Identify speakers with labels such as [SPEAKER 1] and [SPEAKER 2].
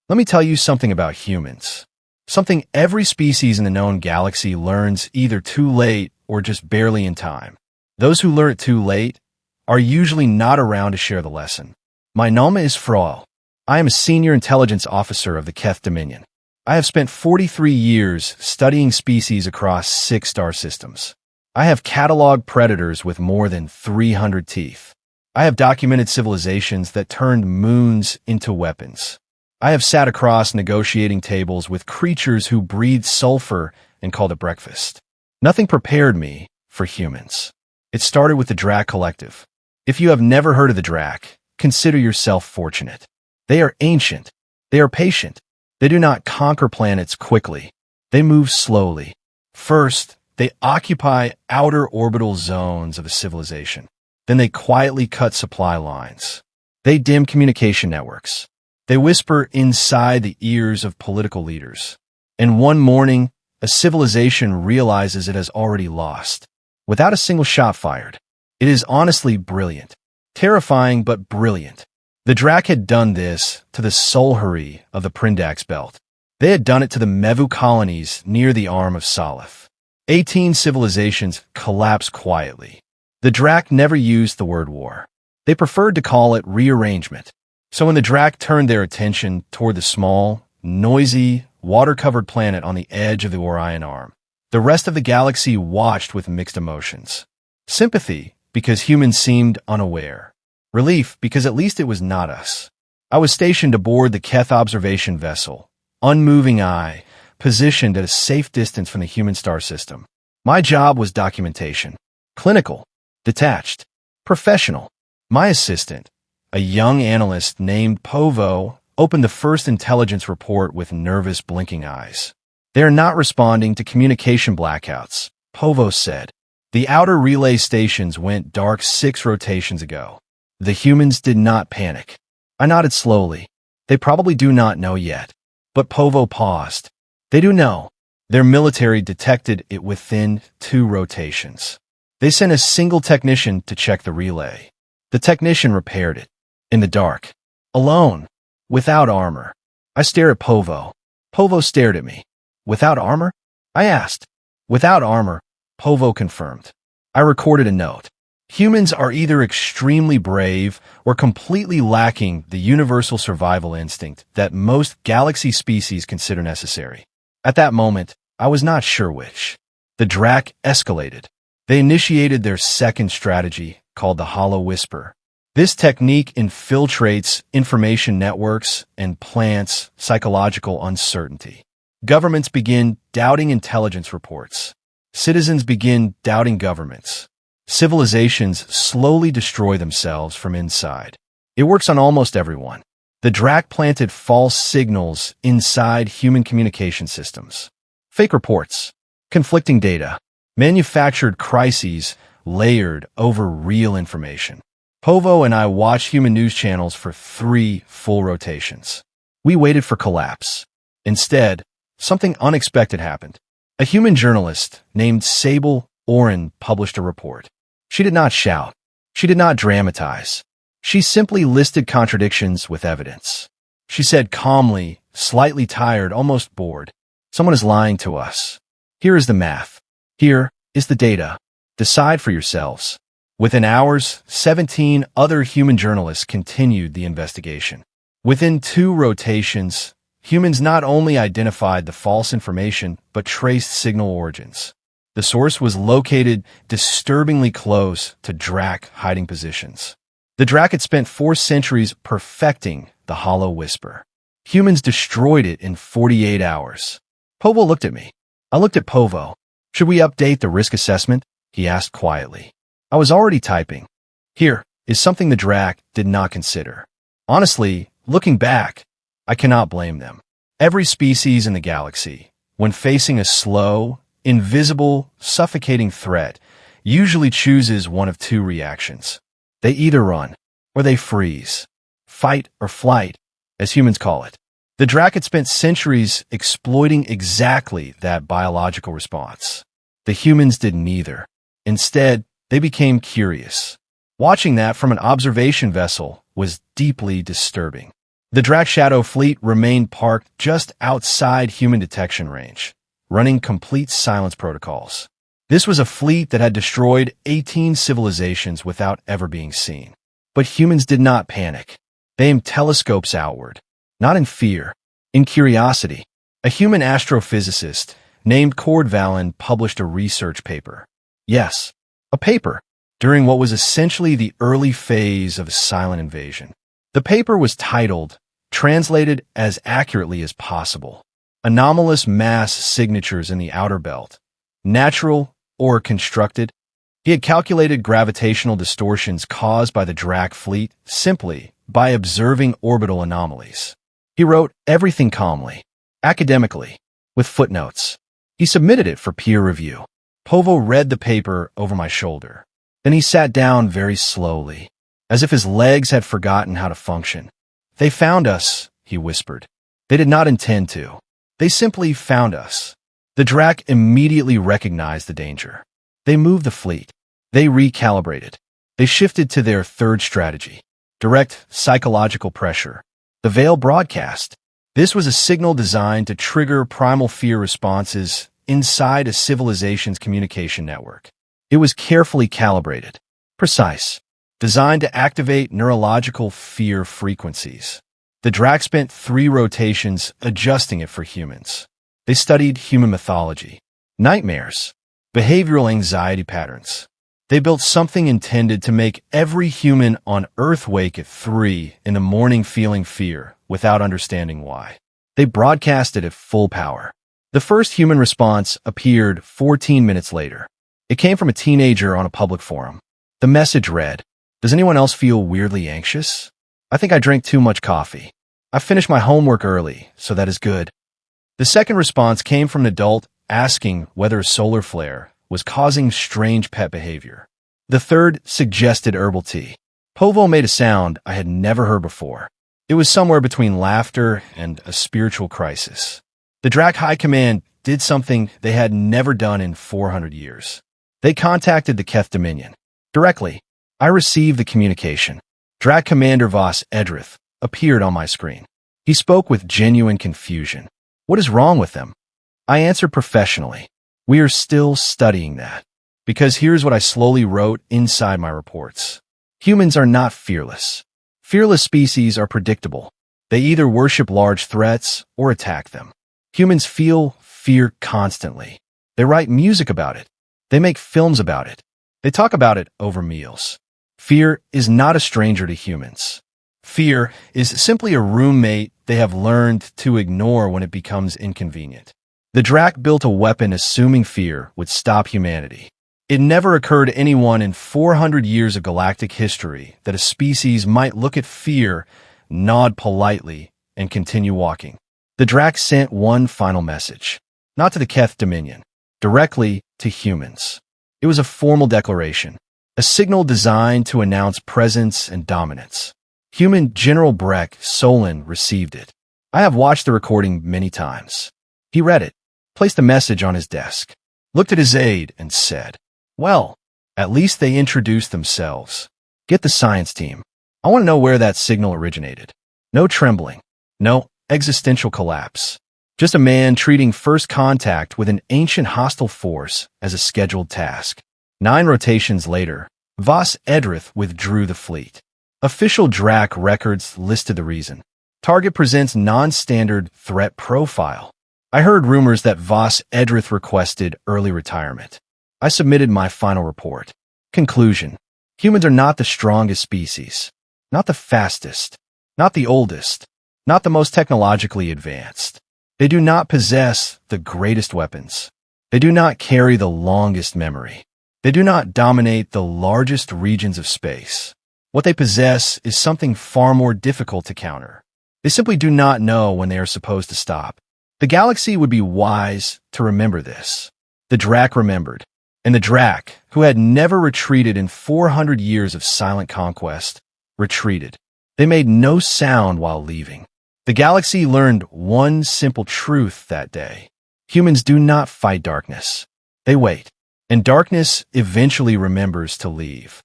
[SPEAKER 1] Let me tell you something about humans. Something every species in the known galaxy learns either too late or just barely in time. Those who learn it too late are usually not around to share the lesson. My name is Froel. I am a senior intelligence officer of the Keth Dominion. I have spent 43 years studying species across 6 star systems. I have cataloged predators with more than 300 teeth. I have documented civilizations that turned moons into weapons. I have sat across negotiating tables with creatures who breathed sulfur and called it breakfast. Nothing prepared me for humans. It started with the Drac Collective. If you have never heard of the Drac, consider yourself fortunate. They are ancient. They are patient. They do not conquer planets quickly. They move slowly. First, they occupy outer orbital zones of a civilization. Then they quietly cut supply lines. They dim communication networks. They whisper inside the ears of political leaders. And one morning, a civilization realizes it has already lost, without a single shot fired. It is honestly brilliant. Terrifying, but brilliant. The Drac had done this to the Solhuri of the Prindax Belt. They had done it to the Mevu colonies near the Arm of Salif. 18 civilizations collapsed quietly. The Drac never used the word war. They preferred to call it rearrangement. So when the Drac turned their attention toward the small, noisy, water-covered planet on the edge of the Orion Arm, the rest of the galaxy watched with mixed emotions. Sympathy, because humans seemed unaware. Relief, because at least it was not us. I was stationed aboard the Keth observation vessel, unmoving eye, positioned at a safe distance from the human star system. My job was documentation. Clinical. Detached. Professional. My assistant, a young analyst named Povo, opened the first intelligence report with nervous, blinking eyes. They are not responding to communication blackouts, Povo said. The outer relay stations went dark 6 rotations ago. The humans did not panic. I nodded slowly. They probably do not know yet. But Povo paused. They do know. Their military detected it within 2 rotations. They sent a single technician to check the relay. The technician repaired it. In the dark. Alone. Without armor. I stared at Povo. Povo stared at me. Without armor? I asked. Without armor, Povo confirmed. I recorded a note. Humans are either extremely brave or completely lacking the universal survival instinct that most galaxy species consider necessary. At that moment, I was not sure which. The Drac escalated. They initiated their second strategy, called the Hollow Whisper. This technique infiltrates information networks and plants psychological uncertainty. Governments begin doubting intelligence reports. Citizens begin doubting governments. Civilizations slowly destroy themselves from inside. It works on almost everyone. The Drac planted false signals inside human communication systems. Fake reports, conflicting data, manufactured crises layered over real information. Povo and I watched human news channels for 3 full rotations. We waited for collapse. Instead, something unexpected happened. A human journalist named Sable Oren published a report. She did not shout. She did not dramatize. She simply listed contradictions with evidence. She said calmly, slightly tired, almost bored, "Someone is lying to us. Here is the math. Here is the data. Decide for yourselves." Within hours, 17 other human journalists continued the investigation. Within 2 rotations, humans not only identified the false information, but traced signal origins. The source was located disturbingly close to Drac hiding positions. The Drac had spent 4 centuries perfecting the Hollow Whisper. Humans destroyed it in 48 hours. Povo looked at me. I looked at Povo. "Should we update the risk assessment?" he asked quietly. I was already typing. Here is something the Drac did not consider. Honestly, looking back, I cannot blame them. Every species in the galaxy, when facing a slow, invisible, suffocating threat, usually chooses one of 2 reactions. They either run, or they freeze. Fight or flight, as humans call it. The Drac had spent centuries exploiting exactly that biological response. The humans did neither. Instead, they became curious. Watching that from an observation vessel was deeply disturbing. The Drac Shadow fleet remained parked just outside human detection range, running complete silence protocols. This was a fleet that had destroyed 18 civilizations without ever being seen. But humans did not panic. They aimed telescopes outward, not in fear, in curiosity. A human astrophysicist named Cord Vallon published a research paper. Yes, a paper, during what was essentially the early phase of a silent invasion. The paper was titled, translated as accurately as possible, Anomalous Mass Signatures in the Outer Belt, Natural or Constructed. He had calculated gravitational distortions caused by the Drac fleet simply by observing orbital anomalies. He wrote everything calmly, academically, with footnotes. He submitted it for peer review. Povo read the paper over my shoulder. Then he sat down very slowly, as if his legs had forgotten how to function. "They found us," he whispered. "They did not intend to. They simply found us." The Drac immediately recognized the danger. They moved the fleet. They recalibrated. They shifted to their third strategy: direct psychological pressure. The Veil broadcast. This was a signal designed to trigger primal fear responses inside a civilization's communication network. It was carefully calibrated, precise, designed to activate neurological fear frequencies. The Drac spent 3 rotations adjusting it for humans. They studied human mythology, nightmares, behavioral anxiety patterns. They built something intended to make every human on Earth wake at 3 in the morning feeling fear without understanding why. They broadcast it at full power. The first human response appeared 14 minutes later. It came from a teenager on a public forum. The message read, "Does anyone else feel weirdly anxious? I think I drank too much coffee. I finished my homework early, so that is good." The second response came from an adult asking whether a solar flare was causing strange pet behavior. The third suggested herbal tea. Povo made a sound I had never heard before. It was somewhere between laughter and a spiritual crisis. The Drac High Command did something they had never done in 400 years. They contacted the Keth Dominion. Directly, I received the communication. Drac Commander Voss Edrith appeared on my screen. He spoke with genuine confusion. "What is wrong with them?" I answered professionally. "We are still studying that." Because here's what I slowly wrote inside my reports. Humans are not fearless. Fearless species are predictable. They either worship large threats or attack them. Humans feel fear constantly. They write music about it. They make films about it. They talk about it over meals. Fear is not a stranger to humans. Fear is simply a roommate they have learned to ignore when it becomes inconvenient. The Drac built a weapon assuming fear would stop humanity. It never occurred to anyone in 400 years of galactic history that a species might look at fear, nod politely, and continue walking. The Drac sent one final message, not to the Keth Dominion, directly to humans. It was a formal declaration, a signal designed to announce presence and dominance. Human General Breck Solon received it. I have watched the recording many times. He read it, placed the message on his desk, looked at his aide, and said, "Well, at least they introduced themselves. Get the science team. I want to know where that signal originated." No trembling. No existential collapse. Just a man treating first contact with an ancient hostile force as a scheduled task. 9 rotations later, Voss Edrith withdrew the fleet. Official Drac records listed the reason. Target presents non-standard threat profile. I heard rumors that Voss Edrith requested early retirement. I submitted my final report. Conclusion. Humans are not the strongest species, not the fastest, not the oldest, not the most technologically advanced. They do not possess the greatest weapons. They do not carry the longest memory. They do not dominate the largest regions of space. What they possess is something far more difficult to counter. They simply do not know when they are supposed to stop. The galaxy would be wise to remember this. The Drac remembered. And the Drac, who had never retreated in 400 years of silent conquest, retreated. They made no sound while leaving. The galaxy learned one simple truth that day. Humans do not fight darkness. They wait. And darkness eventually remembers to leave.